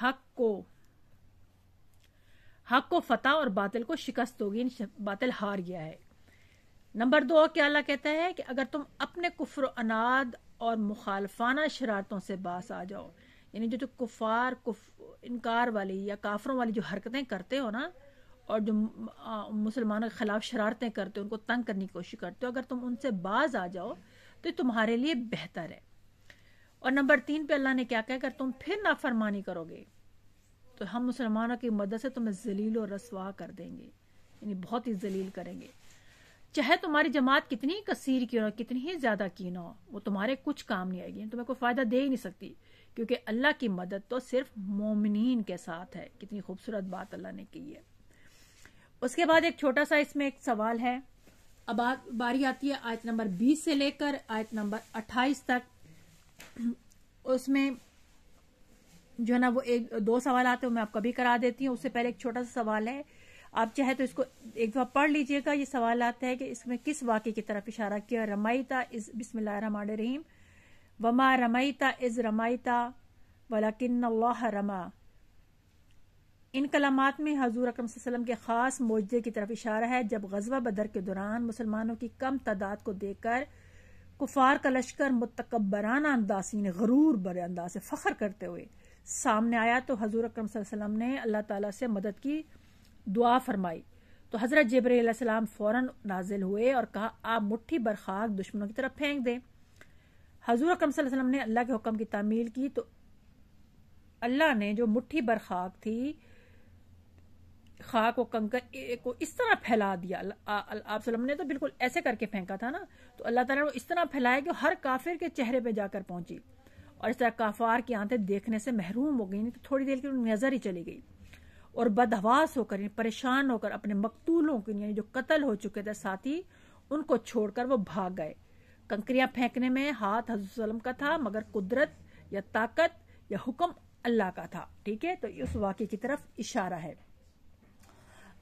حق کو فتح اور باطل کو شکست ہوگی، باطل ہار گیا ہے۔ نمبر 2 کیا اللہ کہتا ہے کہ اگر تم اپنے کفر و عناد اور مخالفانہ شرارتوں سے باز آ جاؤ، یعنی جو کفار انکار والی یا کافروں والی جو حرکتیں کرتے ہو نا، اور جو مسلمانوں کے خلاف شرارتیں کرتے ہو، ان کو تنگ کرنے کی کوشش کرتے ہو، اگر تم ان سے باز آ جاؤ تو یہ تمہارے لیے بہتر ہے۔ اور نمبر 3 پہ اللہ نے کیا کہا، اگر تم پھر نافرمانی کرو گے تو ہم مسلمانوں کی مدد سے تمہیں ذلیل و رسوا کر دیں گے، یعنی بہت ہی ذلیل کریں گے۔ چاہے تمہاری جماعت کتنی کثیر کی ہو، کتنی ہی زیادہ کی نہ ہو، وہ تمہارے کچھ کام نہیں آئے گی، تمہیں کوئی فائدہ دے ہی نہیں سکتی، کیونکہ اللہ کی مدد تو صرف مومنین کے ساتھ ہے۔ کتنی خوبصورت بات اللہ نے کی ہے۔ اس کے بعد ایک چھوٹا سا اس میں ایک سوال ہے۔ اب باری آتی ہے آیت نمبر 20 سے لے کر آیت نمبر 28 تک۔ اس میں جو ہے نا وہ 2 سوالات ہیں، میں آپ کبھی کرا دیتی ہوں۔ اس سے پہلے ایک چھوٹا سا سوال ہے، آپ چاہے تو اس کو ایک دفعہ پڑھ لیجئے گا۔ یہ سوالات ہے کہ اس میں کس واقعے کی طرف اشارہ کیا، رمیتا از، بسم اللہ الرحمن الرحیم، وما رمیتا از رمیتا ولکن اللہ رما۔ ان کلمات میں حضور اکرم صلی اللہ علیہ وسلم کے خاص معجزے کی طرف اشارہ ہے، جب غزوہ بدر کے دوران مسلمانوں کی کم تعداد کو دیکھ کر کفار کا لشکر متکبرانہ انداز، یعنی غرور برے انداز سے فخر کرتے ہوئے سامنے آیا، تو حضور اکرم صلی اللہ علیہ وسلم نے اللہ تعالیٰ سے مدد کی دعا فرمائی، تو حضرت جبرائیل علیہ السلام فوراً نازل ہوئے اور کہا آپ مٹھی بھر خاک دشمنوں کی طرف پھینک دیں۔ حضور اکرم صلی اللہ علیہ وسلم نے اللہ کے حکم کی تعمیل کی، تو اللہ نے جو مٹھی بھر خاک تھی، خاک و کنکر کو اس طرح پھیلا دیا، آپ صلی اللہ علیہ وسلم نے تو بالکل ایسے کر کے پھینکا تھا نا، تو اللہ تعالیٰ نے اس طرح پھیلایا کہ ہر کافر کے چہرے پہ جا کر پہنچی، اور اس طرح کافار کی آنکھیں دیکھنے سے محروم ہو گئی، تو تھوڑی دیر کی نظر ہی چلی گئی، اور بدحواس ہو کر، پریشان ہو کر اپنے مقتولوں کے، یعنی جو قتل ہو چکے تھے ساتھی، ان کو چھوڑ کر وہ بھاگ گئے۔ کنکریاں پھینکنے میں ہاتھ حضرت صلی اللہ علیہ وسلم کا تھا، مگر قدرت یا طاقت یا حکم اللہ کا تھا۔ ٹھیک ہے، تو اس واقعے کی طرف اشارہ ہے۔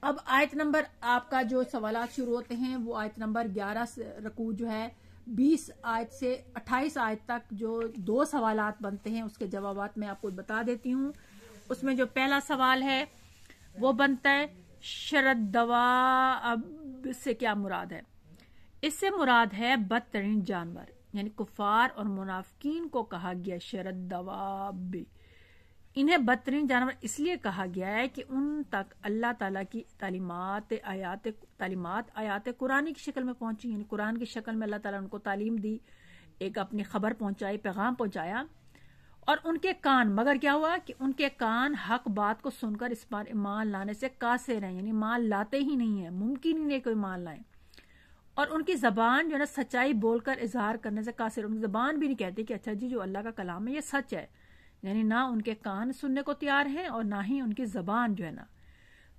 اب آیت نمبر، آپ کا جو سوالات شروع ہوتے ہیں وہ آیت نمبر 11 سے رکوع جو ہے 20 آیت سے 28 آیت تک جو 2 سوالات بنتے ہیں، اس کے جوابات میں آپ کو بتا دیتی ہوں۔ اس میں جو پہلا سوال ہے وہ بنتا ہے شرد دواب سے کیا مراد ہے؟ اس سے مراد ہے بدترین جانور، یعنی کفار اور منافقین کو کہا گیا شرد دواب۔ انہیں بدترین جانور اس لیے کہا گیا ہے کہ ان تک اللہ تعالیٰ کی تعلیمات آیات قرآنی کی شکل میں پہنچی، یعنی قرآن کی شکل میں اللہ تعالیٰ نے ان کو تعلیم دی، ایک اپنی خبر پہنچائی، پیغام پہنچایا، اور ان کے کان، مگر کیا ہوا کہ ان کے کان حق بات کو سن کر اس پر ایمان لانے سے قاصر ہیں، یعنی مان لاتے ہی نہیں ہیں، ممکن ہی نہیں کوئی مان لائیں، اور ان کی زبان جو ہے نا سچائی بول کر اظہار کرنے سے قاصر، ان کی زبان بھی نہیں کہتی کہ اچھا جی جو اللہ کا کلام ہے یہ سچ ہے، یعنی نہ ان کے کان سننے کو تیار ہیں اور نہ ہی ان کی زبان جو ہے نا،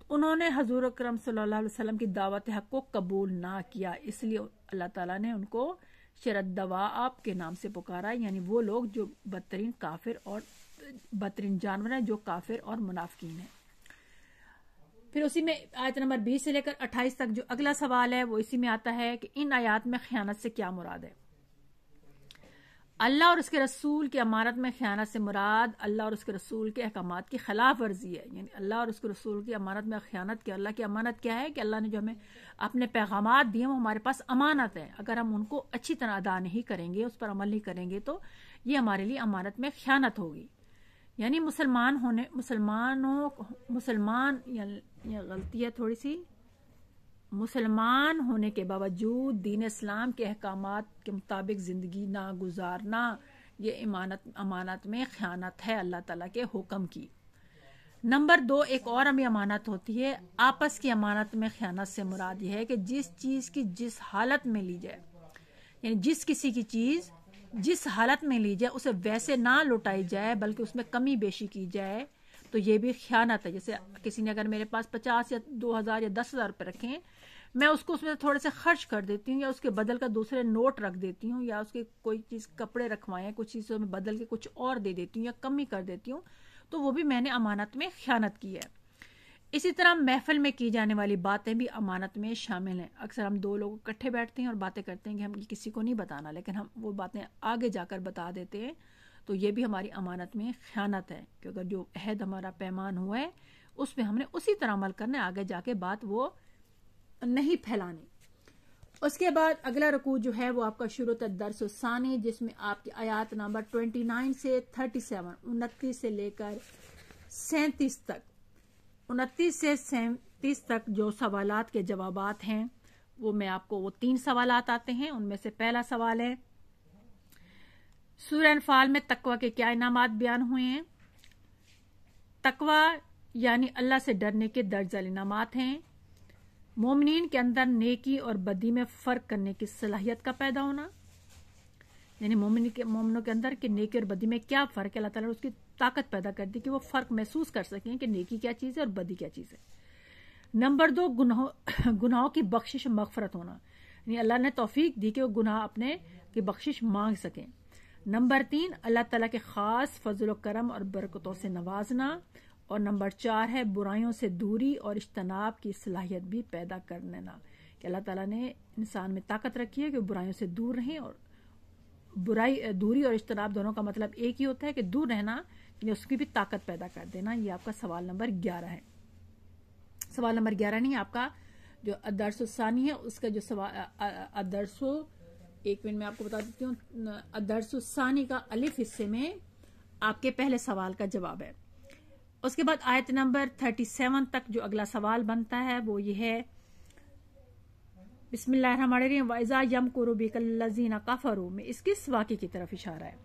انہوں نے حضور اکرم صلی اللہ علیہ وسلم کی دعوت حق کو قبول نہ کیا، اس لیے اللہ تعالیٰ نے ان کو شرد دواب کے نام سے پکارا، یعنی وہ لوگ جو بدترین کافر اور بدترین جانور ہیں، جو کافر اور منافقین ہیں۔ پھر اسی میں آیت نمبر 20 سے لے کر 28 تک جو اگلا سوال ہے وہ اسی میں آتا ہے کہ ان آیات میں خیانت سے کیا مراد ہے؟ اللہ اور اس کے رسول کی امانت میں خیانت سے مراد اللہ اور اس کے رسول کے احکامات کی خلاف ورزی ہے، یعنی اللہ اور اس کے رسول کی امانت میں خیانت کیا۔ اللہ کی امانت کیا ہے کہ اللہ نے جو ہمیں اپنے پیغامات دیے وہ ہمارے پاس امانت ہے، اگر ہم ان کو اچھی طرح ادا نہیں کریں گے، اس پر عمل نہیں کریں گے، تو یہ ہمارے لیے امانت میں خیانت ہوگی۔ یعنی یہ غلطی ہے تھوڑی سی، مسلمان ہونے کے باوجود دین اسلام کے احکامات کے مطابق زندگی نہ گزارنا، یہ امانت میں خیانت ہے اللہ تعالیٰ کے حکم کی۔ نمبر 2 ایک اور ہمیں امانت ہوتی ہے، آپس کی امانت میں خیانت سے مراد یہ ہے کہ جس چیز کی جس حالت میں لی جائے، یعنی جس کسی کی چیز جس حالت میں لی جائے اسے ویسے نہ لوٹائی جائے بلکہ اس میں کمی بیشی کی جائے، تو یہ بھی خیانت ہے۔ جیسے کسی نے اگر میرے پاس 50 یا 2000 یا 10,000 روپے رکھے ہیں، میں اس کو اس میں تھوڑے سے خرچ کر دیتی ہوں، یا اس کے بدل کا دوسرے نوٹ رکھ دیتی ہوں، یا اس کے کوئی چیز کپڑے رکھوائے ہیں، کچھ چیزوں میں بدل کے کچھ اور دے دیتی ہوں یا کمی کر دیتی ہوں، تو وہ بھی میں نے امانت میں خیانت کی ہے۔ اسی طرح محفل میں کی جانے والی باتیں بھی امانت میں شامل ہیں۔ اکثر ہم 2 لوگ اکٹھے بیٹھتے ہیں اور باتیں کرتے ہیں کہ ہم کسی کو نہیں بتانا، لیکن ہم وہ باتیں آگے جا کر بتا دیتے ہیں، تو یہ بھی ہماری امانت میں خیانت ہے کہ اگر جو عہد ہمارا پیمان ہوا ہے اس میں ہم نے اسی طرح عمل کرنا ہے، آگے جا کے بات وہ نہیں پھیلانی۔ اس کے بعد اگلا رکوع جو ہے وہ آپ کا شروع الدرس الثانی، جس میں آپ کی آیات نمبر 29 سے 37، 29 سے لے کر 37 تک، 29 سے 37 تک جو سوالات کے جوابات ہیں وہ میں آپ کو، وہ 3 سوالات آتے ہیں۔ ان میں سے پہلا سوال ہے سورہ انفال میں تقوی کے کیا انعامات بیان ہوئے ہیں؟ تقوی یعنی اللہ سے ڈرنے کے درج ذیل انعامات ہیں۔ مومنین کے اندر نیکی اور بدی میں فرق کرنے کی صلاحیت کا پیدا ہونا، یعنی مومنوں کے اندر کہ نیکی اور بدی میں کیا فرق ہے، اللہ تعالیٰ نے اس کی طاقت پیدا کر دی کہ وہ فرق محسوس کر سکیں کہ نیکی کیا چیز ہے اور بدی کیا چیز ہے۔ نمبر 2، گناہوں کی بخشش و مغفرت ہونا، یعنی اللہ نے توفیق دی کہ وہ گناہ اپنے کی بخشش مانگ سکیں۔ نمبر 3، اللہ تعالیٰ کے خاص فضل و کرم اور برکتوں سے نوازنا، اور نمبر 4 ہے برائیوں سے دوری اور اجتناب کی صلاحیت بھی پیدا کر لینا، کہ اللہ تعالیٰ نے انسان میں طاقت رکھی ہے کہ برائیوں سے دور رہیں، اور دوری اور اجتناب دونوں کا مطلب ایک ہی ہوتا ہے کہ دور رہنا، یعنی اس کی بھی طاقت پیدا کر دینا۔ یہ آپ کا سوال نمبر 11 ہے۔ سوال نمبر 11 نہیں، آپ کا جو الدرس الثانی ہے اس کا جو سوال ایک منٹ میں آپ کو بتا دیتی ہوں، الدرس الثانی کا الف حصے میں آپ کے پہلے سوال کا جواب ہے۔ اس کے بعد آیت نمبر 37 تک جو اگلا سوال بنتا ہے وہ یہ ہے، بسم اللہ الرحمن الرحیم، وَإِذَا يَمْكُرُ بِكَ الَّذِينَ كَفَرُوا میں اس کس واقعے کی طرف اشارہ ہے؟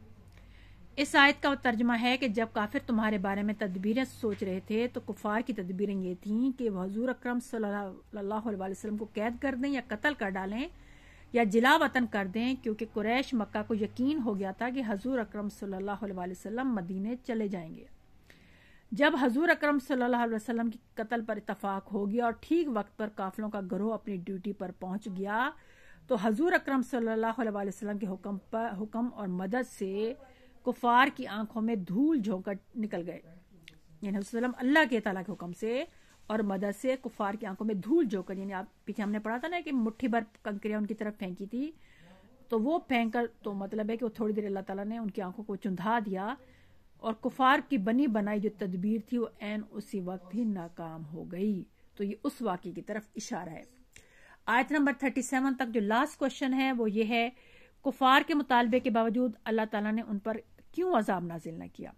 اس آیت کا ترجمہ ہے کہ جب کافر تمہارے بارے میں تدبیریں سوچ رہے تھے تو کفار کی تدبیریں یہ تھیں کہ وہ حضور اکرم صلی اللہ علیہ وسلم کو قید کر دیں یا قتل کر ڈالیں یا جلا وطن کر دیں، کیونکہ قریش مکہ کو یقین ہو گیا تھا کہ حضور اکرم صلی اللہ علیہ وسلم مدینے چلے جائیں گے۔ جب حضور اکرم صلی اللہ علیہ وسلم کی قتل پر اتفاق ہو گیا اور ٹھیک وقت پر قافلوں کا گروہ اپنی ڈیوٹی پر پہنچ گیا تو حضور اکرم صلی اللہ علیہ وسلم کے حکم اور مدد سے کفار کی آنکھوں میں دھول جھونکر نکل گئے، یعنی حضور وسلم اللہ کے تعالیٰ کے حکم سے اور مدد سے کفار کی آنکھوں میں دھول جھونکر، یعنی آپ پیچھے ہم نے پڑھا تھا نا کہ مٹھی بھر کنکریاں ان کی طرف پھینکی تھی، تو وہ پھینک کر، تو مطلب ہے کہ وہ تھوڑی دیر اللہ تعالیٰ نے ان کی آنکھوں کو چندھا دیا اور کفار کی بنی بنائی جو تدبیر تھی وہ عین اسی وقت ہی ناکام ہو گئی۔ تو یہ اس واقعے کی طرف اشارہ ہے۔ آیت نمبر 37 تک جو لاسٹ کوشچن ہے وہ یہ ہے، کفار کے مطالبے کے باوجود اللہ تعالیٰ نے ان پر کیوں عذاب نازل نہ کیا؟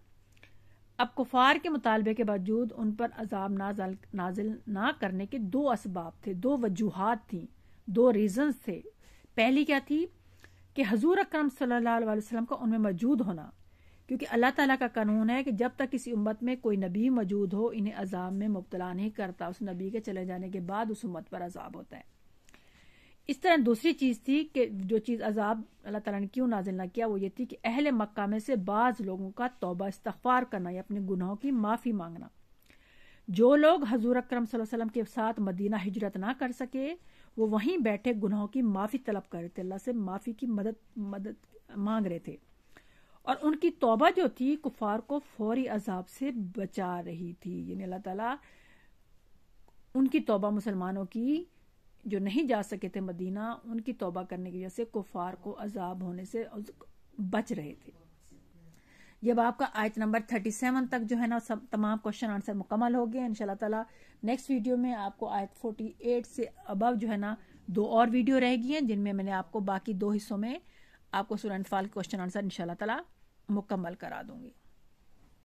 اب کفار کے مطالبے کے باوجود ان پر عذاب نازل نہ کرنے کے 2 اسباب تھے، 2 وجوہات تھیں، 2 ریزنز تھے۔ پہلی کیا تھی کہ حضور اکرم صلی اللہ علیہ وسلم کا ان میں موجود ہونا، کیونکہ اللہ تعالیٰ کا قانون ہے کہ جب تک کسی امت میں کوئی نبی موجود ہو انہیں عذاب میں مبتلا نہیں کرتا، اس نبی کے چلے جانے کے بعد اس امت پر عذاب ہوتا ہے۔ اس طرح دوسری چیز تھی کہ جو چیز عذاب اللہ تعالیٰ نے کیوں نازل نہ کیا وہ یہ تھی کہ اہل مکہ میں سے بعض لوگوں کا توبہ استغفار کرنا یا اپنے گناہوں کی معافی مانگنا۔ جو لوگ حضور اکرم صلی اللہ علیہ وسلم کے ساتھ مدینہ ہجرت نہ کر سکے وہ وہیں بیٹھے گناہوں کی معافی طلب کر رہے تھے، اللہ سے معافی کی مدد مانگ رہے تھے، اور ان کی توبہ جو تھی کفار کو فوری عذاب سے بچا رہی تھی، یعنی اللہ تعالیٰ ان کی توبہ، مسلمانوں کی جو نہیں جا سکے تھے مدینہ، ان کی توبہ کرنے کی وجہ سے کفار کو عذاب ہونے سے بچ رہے تھے۔ جب آپ کا آیت نمبر 37 تک جو ہے نا سب تمام کوشچن آنسر مکمل ہو گئے، انشاءاللہ تعالیٰ نیکسٹ ویڈیو میں آپ کو آیت 48 سے ابو جو ہے نا 2 اور ویڈیو رہ گئی ہیں جن میں نے آپ کو باقی 2 حصوں میں آپ کو سورہ انفال کے کوشچن آنسر انشاءاللہ تعالیٰ مکمل کرا دوں گی۔